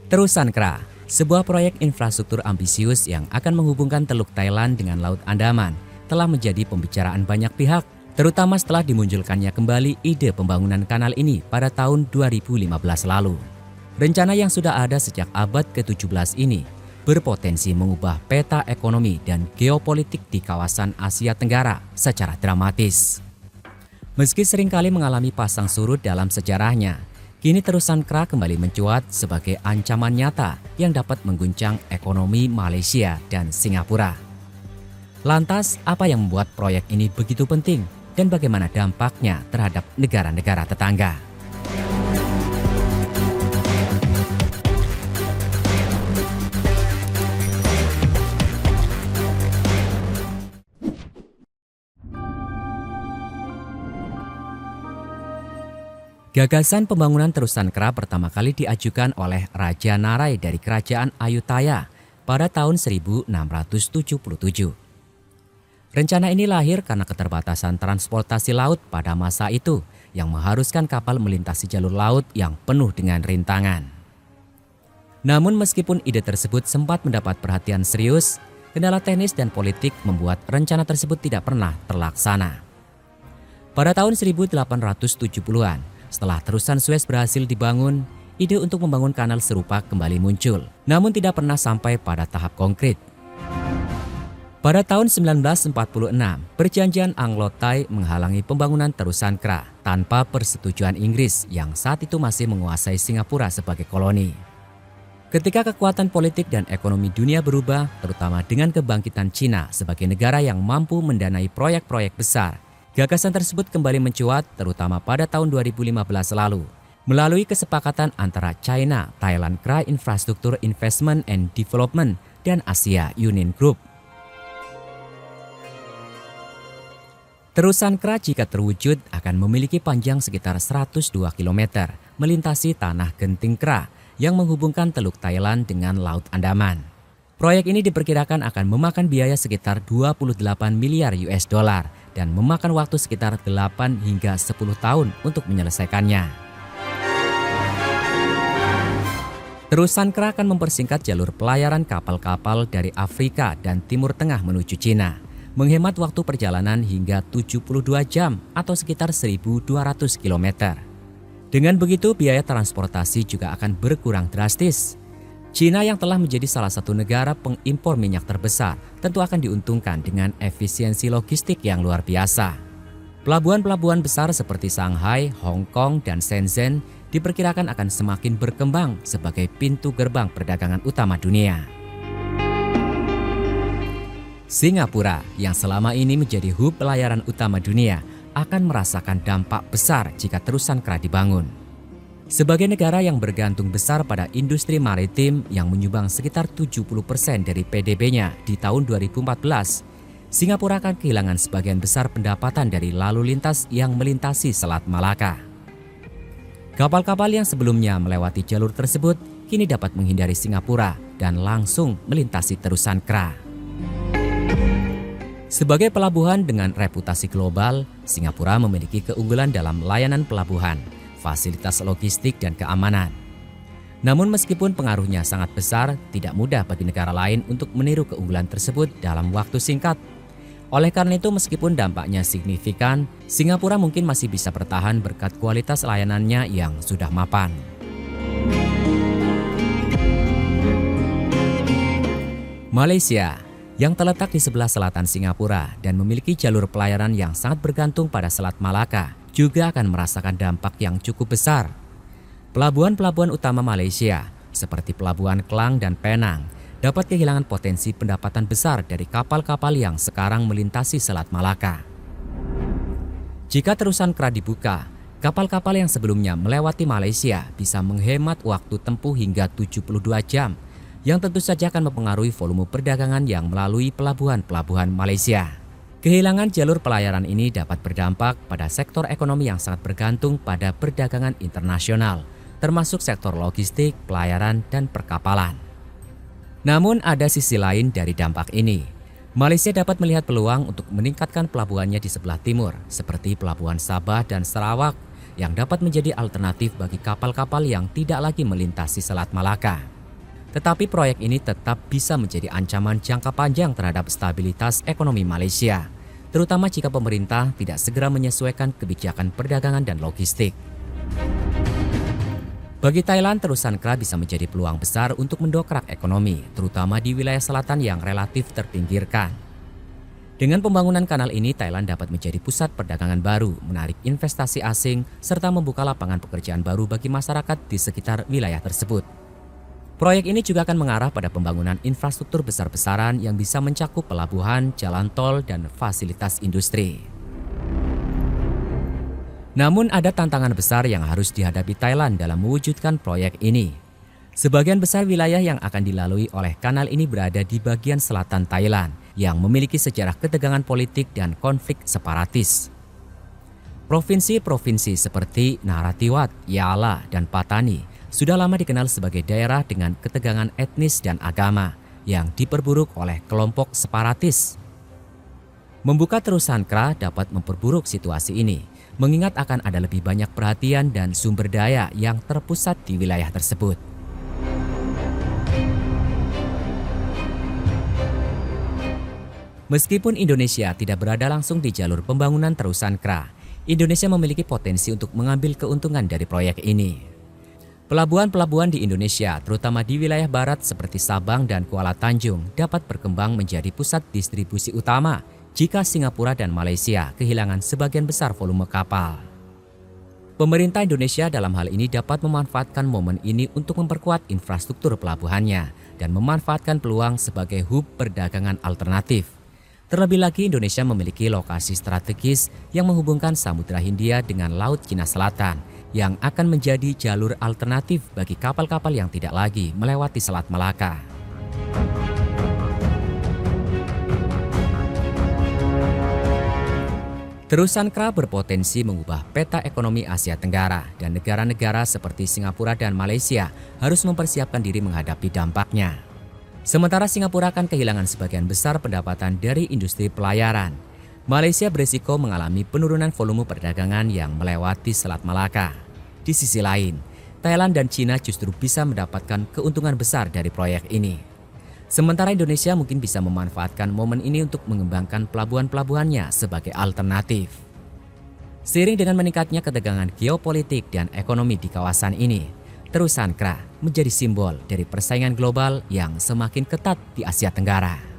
Terusan Kra, sebuah proyek infrastruktur ambisius yang akan menghubungkan Teluk Thailand dengan Laut Andaman, telah menjadi pembicaraan banyak pihak, terutama setelah dimunculkannya kembali ide pembangunan kanal ini pada tahun 2015 lalu. Rencana yang sudah ada sejak abad ke-17 ini berpotensi mengubah peta ekonomi dan geopolitik di kawasan Asia Tenggara secara dramatis. Meski seringkali mengalami pasang surut dalam sejarahnya, kini Terusan Kra kembali mencuat sebagai ancaman nyata yang dapat mengguncang ekonomi Malaysia dan Singapura. Lantas, apa yang membuat proyek ini begitu penting dan bagaimana dampaknya terhadap negara-negara tetangga? Gagasan pembangunan Terusan Kra pertama kali diajukan oleh Raja Narai dari Kerajaan Ayutthaya pada tahun 1677. Rencana ini lahir karena keterbatasan transportasi laut pada masa itu yang mengharuskan kapal melintasi jalur laut yang penuh dengan rintangan. Namun meskipun ide tersebut sempat mendapat perhatian serius, kendala teknis dan politik membuat rencana tersebut tidak pernah terlaksana. Pada tahun 1870-an, setelah Terusan Suez berhasil dibangun, ide untuk membangun kanal serupa kembali muncul, namun tidak pernah sampai pada tahap konkret. Pada tahun 1946, perjanjian Anglo-Thai menghalangi pembangunan Terusan Kra tanpa persetujuan Inggris yang saat itu masih menguasai Singapura sebagai koloni. Ketika kekuatan politik dan ekonomi dunia berubah, terutama dengan kebangkitan Cina sebagai negara yang mampu mendanai proyek-proyek besar, gagasan tersebut kembali mencuat terutama pada tahun 2015 lalu melalui kesepakatan antara China Thailand Kra Infrastructure Investment and Development dan Asia Union Group. Terusan Kra jika terwujud akan memiliki panjang sekitar 102 km melintasi tanah Genting Kra yang menghubungkan Teluk Thailand dengan Laut Andaman. Proyek ini diperkirakan akan memakan biaya sekitar 28 miliar US dollar dan memakan waktu sekitar 8 hingga 10 tahun untuk menyelesaikannya. Terusan Kra akan mempersingkat jalur pelayaran kapal-kapal dari Afrika dan Timur Tengah menuju Cina, menghemat waktu perjalanan hingga 72 jam atau sekitar 1.200 km. Dengan begitu, biaya transportasi juga akan berkurang drastis. Cina yang telah menjadi salah satu negara pengimpor minyak terbesar tentu akan diuntungkan dengan efisiensi logistik yang luar biasa. Pelabuhan-pelabuhan besar seperti Shanghai, Hong Kong, dan Shenzhen diperkirakan akan semakin berkembang sebagai pintu gerbang perdagangan utama dunia. Singapura yang selama ini menjadi hub pelayaran utama dunia akan merasakan dampak besar jika Terusan Kra dibangun. Sebagai negara yang bergantung besar pada industri maritim yang menyumbang sekitar 70% dari PDB-nya di tahun 2014, Singapura akan kehilangan sebagian besar pendapatan dari lalu lintas yang melintasi Selat Malaka. Kapal-kapal yang sebelumnya melewati jalur tersebut kini dapat menghindari Singapura dan langsung melintasi Terusan Kra. Sebagai pelabuhan dengan reputasi global, Singapura memiliki keunggulan dalam layanan pelabuhan, fasilitas logistik, dan keamanan. Namun meskipun pengaruhnya sangat besar, tidak mudah bagi negara lain untuk meniru keunggulan tersebut dalam waktu singkat. Oleh karena itu, meskipun dampaknya signifikan, Singapura mungkin masih bisa bertahan berkat kualitas layanannya yang sudah mapan. Malaysia yang terletak di sebelah selatan Singapura dan memiliki jalur pelayaran yang sangat bergantung pada Selat Malaka, juga akan merasakan dampak yang cukup besar. Pelabuhan-pelabuhan utama Malaysia, seperti Pelabuhan Klang dan Penang, dapat kehilangan potensi pendapatan besar dari kapal-kapal yang sekarang melintasi Selat Malaka. Jika Terusan Kra dibuka, kapal-kapal yang sebelumnya melewati Malaysia bisa menghemat waktu tempuh hingga 72 jam, yang tentu saja akan mempengaruhi volume perdagangan yang melalui pelabuhan-pelabuhan Malaysia. Kehilangan jalur pelayaran ini dapat berdampak pada sektor ekonomi yang sangat bergantung pada perdagangan internasional, termasuk sektor logistik, pelayaran, dan perkapalan. Namun ada sisi lain dari dampak ini. Malaysia dapat melihat peluang untuk meningkatkan pelabuhannya di sebelah timur, seperti Pelabuhan Sabah dan Sarawak, yang dapat menjadi alternatif bagi kapal-kapal yang tidak lagi melintasi Selat Malaka. Tetapi proyek ini tetap bisa menjadi ancaman jangka panjang terhadap stabilitas ekonomi Malaysia, terutama jika pemerintah tidak segera menyesuaikan kebijakan perdagangan dan logistik. Bagi Thailand, terusan KRA bisa menjadi peluang besar untuk mendongkrak ekonomi, terutama di wilayah selatan yang relatif terpinggirkan. Dengan pembangunan kanal ini, Thailand dapat menjadi pusat perdagangan baru, menarik investasi asing, serta membuka lapangan pekerjaan baru bagi masyarakat di sekitar wilayah tersebut. Proyek ini juga akan mengarah pada pembangunan infrastruktur besar-besaran yang bisa mencakup pelabuhan, jalan tol, dan fasilitas industri. Namun ada tantangan besar yang harus dihadapi Thailand dalam mewujudkan proyek ini. Sebagian besar wilayah yang akan dilalui oleh kanal ini berada di bagian selatan Thailand yang memiliki sejarah ketegangan politik dan konflik separatis. Provinsi-provinsi seperti Narathiwat, Yala, dan Pattani sudah lama dikenal sebagai daerah dengan ketegangan etnis dan agama yang diperburuk oleh kelompok separatis. Membuka terusan KRA dapat memperburuk situasi ini, mengingat akan ada lebih banyak perhatian dan sumber daya yang terpusat di wilayah tersebut. Meskipun Indonesia tidak berada langsung di jalur pembangunan terusan KRA, Indonesia memiliki potensi untuk mengambil keuntungan dari proyek ini. Pelabuhan-pelabuhan di Indonesia, terutama di wilayah barat seperti Sabang dan Kuala Tanjung, dapat berkembang menjadi pusat distribusi utama jika Singapura dan Malaysia kehilangan sebagian besar volume kapal. Pemerintah Indonesia dalam hal ini dapat memanfaatkan momen ini untuk memperkuat infrastruktur pelabuhannya dan memanfaatkan peluang sebagai hub perdagangan alternatif. Terlebih lagi, Indonesia memiliki lokasi strategis yang menghubungkan Samudra Hindia dengan Laut Cina Selatan yang akan menjadi jalur alternatif bagi kapal-kapal yang tidak lagi melewati Selat Malaka. Terusan KRA berpotensi mengubah peta ekonomi Asia Tenggara dan negara-negara seperti Singapura dan Malaysia harus mempersiapkan diri menghadapi dampaknya. Sementara Singapura akan kehilangan sebagian besar pendapatan dari industri pelayaran, Malaysia berisiko mengalami penurunan volume perdagangan yang melewati Selat Malaka. Di sisi lain, Thailand dan Cina justru bisa mendapatkan keuntungan besar dari proyek ini. Sementara Indonesia mungkin bisa memanfaatkan momen ini untuk mengembangkan pelabuhan-pelabuhannya sebagai alternatif. Seiring dengan meningkatnya ketegangan geopolitik dan ekonomi di kawasan ini, terusan KRA menjadi simbol dari persaingan global yang semakin ketat di Asia Tenggara.